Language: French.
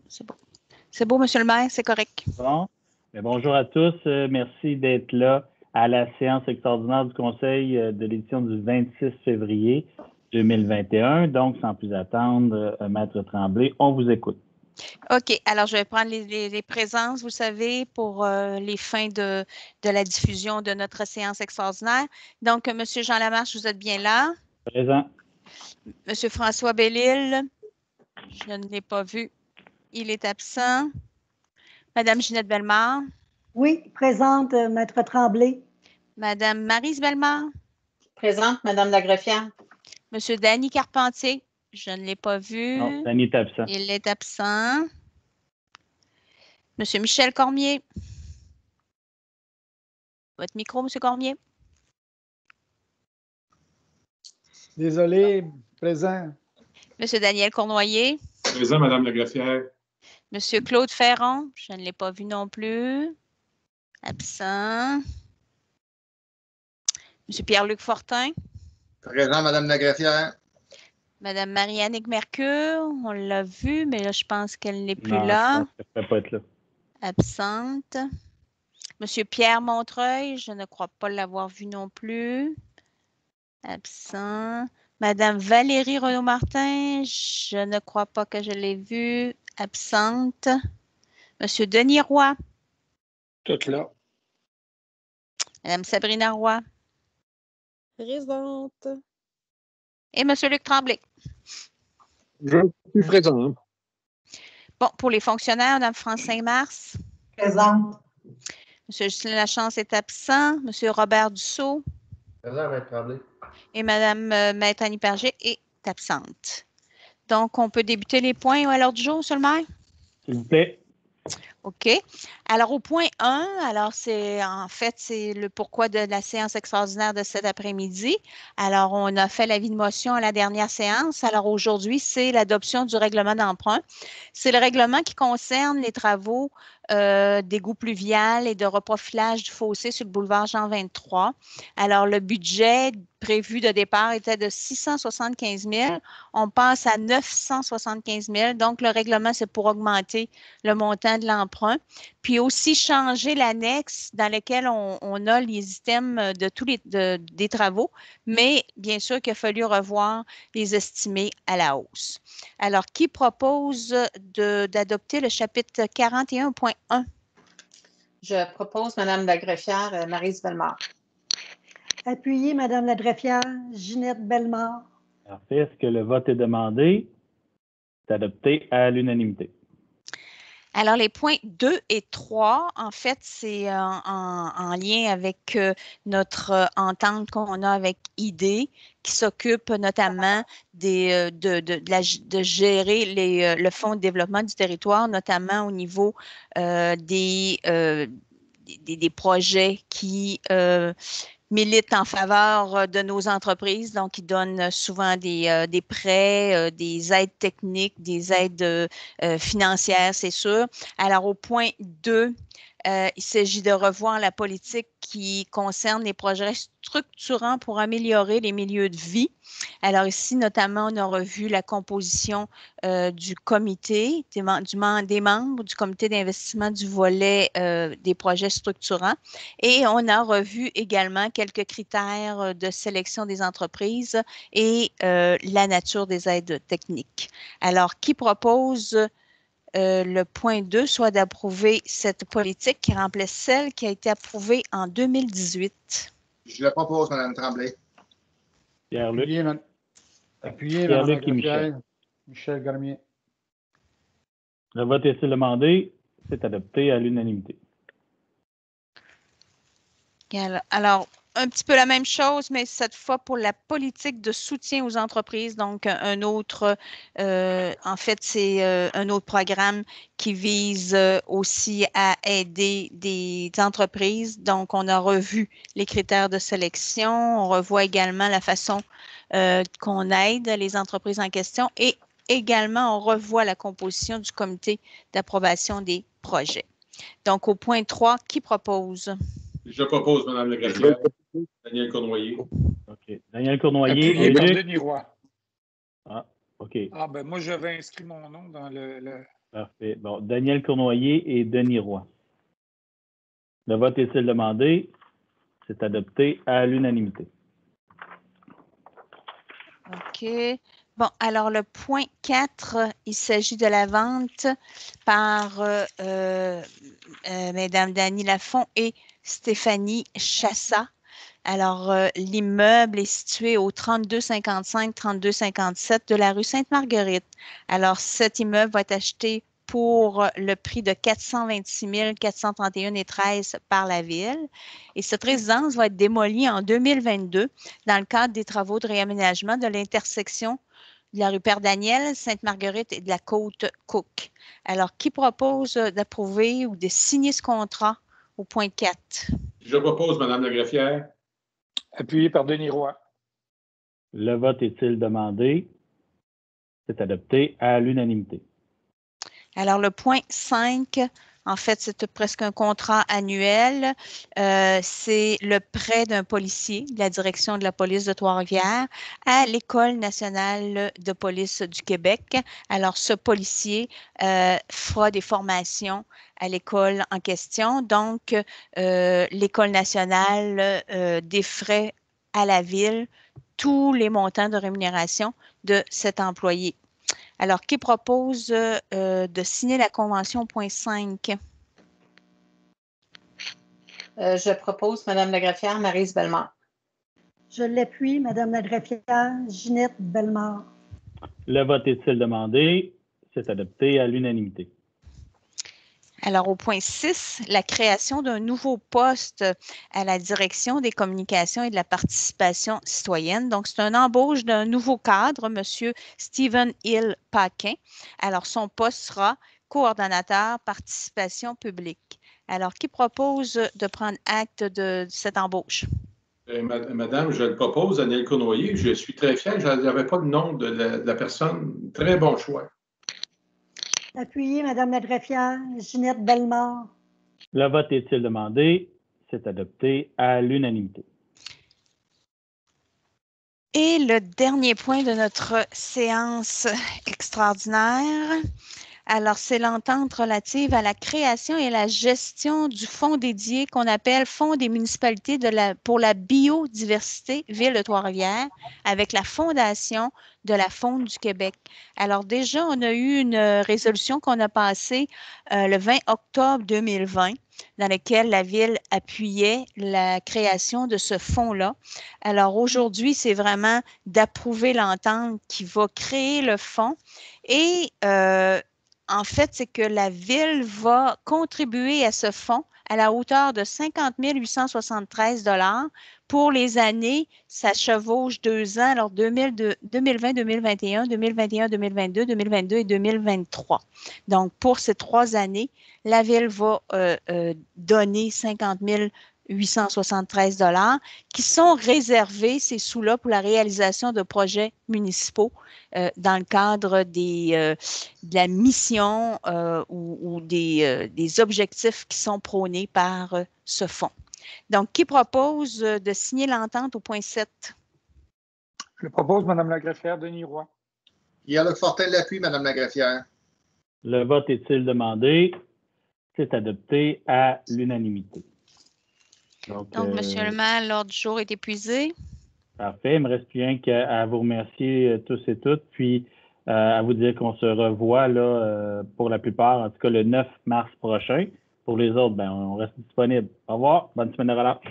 C'est bon. C'est beau, Monsieur le maire, c'est correct. Bon. Bien, bonjour à tous. Merci d'être là à la séance extraordinaire du Conseil de l'édition du 26 février 2021. Donc, sans plus attendre, Maître Tremblay, on vous écoute. OK. Alors, je vais prendre les présences, vous savez, pour les fins de la diffusion de notre séance extraordinaire. Donc, M. Jean Lamarche, vous êtes bien là? Présent. M. François Bellil, je ne l'ai pas vu. Il est absent. Madame Ginette Bellemare. Oui, présente, Maître Tremblay. Madame Maryse Bellemare. Présente, Madame la greffière. Monsieur Danny Carpentier. Je ne l'ai pas vu. Non, Danny est absent. Il est absent. Monsieur Michel Cormier. Votre micro, Monsieur Cormier. Désolé, présent. Monsieur Daniel Cournoyer. Présent, Madame la greffière. Monsieur Claude Ferron. Je ne l'ai pas vu non plus. Absent. Monsieur Pierre-Luc Fortin. Présent, Madame la greffière. Madame Marie-Annick Mercure, on l'a vu, mais là, je pense qu'elle n'est plus Non, là. je pense qu'elle ne peut pas être là. Absente. Monsieur Pierre Montreuil, je ne crois pas l'avoir vu non plus. Absent. Madame Valérie Renaud-Martin, je ne crois pas que je l'ai vue. Absente. Monsieur Denis Roy. Tout là. Madame Sabrina Roy. Présente. Et Monsieur Luc Tremblay. Je suis présent. Bon, pour les fonctionnaires, Mme Francine Mars. Présente. Monsieur Justin Lachance est absent. Monsieur Robert Dussault. Présent, Maître Tremblay. Et Mme Maître Annie Perger est absente. Donc, on peut débuter les points à l'ordre du jour, Monsieur le maire? S'il vous plaît. OK. Alors, au point 1, alors c'est le pourquoi de la séance extraordinaire de cet après-midi. Alors, on a fait l'avis de motion à la dernière séance. Alors, aujourd'hui, c'est l'adoption du règlement d'emprunt. C'est le règlement qui concerne les travaux d'égout pluvial et de reprofilage du fossé sur le boulevard Jean 23. Alors, le budget prévu de départ était de 675 000. On passe à 975 000. Donc, le règlement, c'est pour augmenter le montant de l'emprunt. Puis aussi changer l'annexe dans laquelle on a les items de tous des travaux, mais bien sûr qu'il a fallu revoir les estimés à la hausse. Alors, qui propose d'adopter le chapitre 41.1? Je propose, Madame la greffière, Maryse Bellemare. Appuyez, Madame la greffière, Ginette Bellemare. Parfait. Est-ce que le vote est demandé? C'est adopté à l'unanimité. Alors, les points 2 et 3, en fait, c'est en lien avec notre entente qu'on a avec ID, qui s'occupe notamment de gérer le Fonds de développement du territoire, notamment au niveau des projets qui militent en faveur de nos entreprises. Donc, ils donnent souvent des prêts, des aides techniques, des aides financières, c'est sûr. Alors, au point 2, il s'agit de revoir la politique qui concerne les projets structurants pour améliorer les milieux de vie. Alors ici, notamment, on a revu la composition du comité, des membres du comité d'investissement du volet des projets structurants. Et on a revu également quelques critères de sélection des entreprises et la nature des aides techniques. Alors, qui propose le point 2, soit d'approuver cette politique qui remplace celle qui a été approuvée en 2018? Je le propose, Mme Tremblay. Pierre-Luc. Appuyez, Pierre-Luc et Michel. Michel Garmier. Le vote est-il demandé? C'est adopté à l'unanimité. Alors, un petit peu la même chose, mais cette fois pour la politique de soutien aux entreprises. Donc, un autre, en fait, c'est un autre programme qui vise aussi à aider des entreprises. Donc, on a revu les critères de sélection. On revoit également la façon qu'on aide les entreprises en question et également, on revoit la composition du comité d'approbation des projets. Donc, au point 3, qui propose? Je propose, Mme la greffière, Daniel Cournoyer. OK. Daniel Cournoyer. Appuyé par Denis Roy. Ah, OK, Ah, ben moi, j'avais inscrit mon nom dans parfait. Bon, Daniel Cournoyer et Denis Roy. Le vote est-il demandé? C'est adopté à l'unanimité. OK. Bon, alors le point 4, il s'agit de la vente par Mesdames Dany Lafont et Stéphanie Chassa. Alors, l'immeuble est situé au 3255-3257 de la rue Sainte-Marguerite. Alors, cet immeuble va être acheté pour le prix de 426 431,13 par la Ville. Et cette résidence va être démolie en 2022 dans le cadre des travaux de réaménagement de l'intersection de la rue Père-Daniel, Sainte-Marguerite et de la côte Cook. Alors, qui propose d'approuver ou de signer ce contrat au point 4? Je propose, Madame la greffière. appuyé par Denis Roy. Le vote est-il demandé? C'est adopté à l'unanimité. Alors, le point 5, en fait, c'est presque un contrat annuel. C'est le prêt d'un policier de la direction de la police de Trois-Rivières à l'École nationale de police du Québec. Alors, ce policier fera des formations à l'école en question. Donc, l'École nationale défraie à la Ville tous les montants de rémunération de cet employé. Alors, qui propose de signer la convention point 5? Je propose, Madame la greffière, Maryse Bellemare. Je l'appuie, Madame la greffière Ginette Bellemare. Le vote est-il demandé? C'est adopté à l'unanimité. Alors, au point 6, la création d'un nouveau poste à la direction des communications et de la participation citoyenne. Donc, c'est une embauche d'un nouveau cadre, M. Stephen Hill Paquin. Alors, son poste sera coordonnateur participation publique. Alors, qui propose de prendre acte de cette embauche? Madame, je le propose, Daniel Cournoyer. Je suis très fier. Je n'avais pas le nom de la personne. Très bon choix. Appuyé, Madame la greffière Ginette Bellemare. Le vote est-il demandé? C'est adopté à l'unanimité. Et le dernier point de notre séance extraordinaire, alors c'est l'entente relative à la création et à la gestion du fonds dédié qu'on appelle Fonds des municipalités pour la biodiversité Ville de Trois-Rivières avec la Fondation de la Faune du Québec. Alors déjà, on a eu une résolution qu'on a passée le 20 octobre 2020 dans laquelle la Ville appuyait la création de ce fonds-là. Alors aujourd'hui, c'est vraiment d'approuver l'entente qui va créer le fonds et en fait, c'est que la Ville va contribuer à ce fonds à la hauteur de 50 873 $ pour les années, ça chevauche 2 ans, alors 2020-2021, 2021-2022, 2022 et 2023. Donc, pour ces 3 années, la Ville va donner 50 873 $ qui sont réservés, ces sous-là, pour la réalisation de projets municipaux dans le cadre de la mission ou des objectifs qui sont prônés par ce fonds. Donc, qui propose de signer l'entente au point 7? Je propose, Madame la greffière Denis Roy. Pierre-Luc Fortin l'appuie, Madame la greffière. Le vote est-il demandé? C'est adopté à l'unanimité. Donc, M. le maire, l'ordre du jour est épuisé. Parfait. Il ne me reste plus rien qu'à vous remercier tous et toutes, puis à vous dire qu'on se revoit là, pour la plupart, en tout cas le 9 mars prochain. Pour les autres, ben, on reste disponible. Au revoir. Bonne semaine de relâche.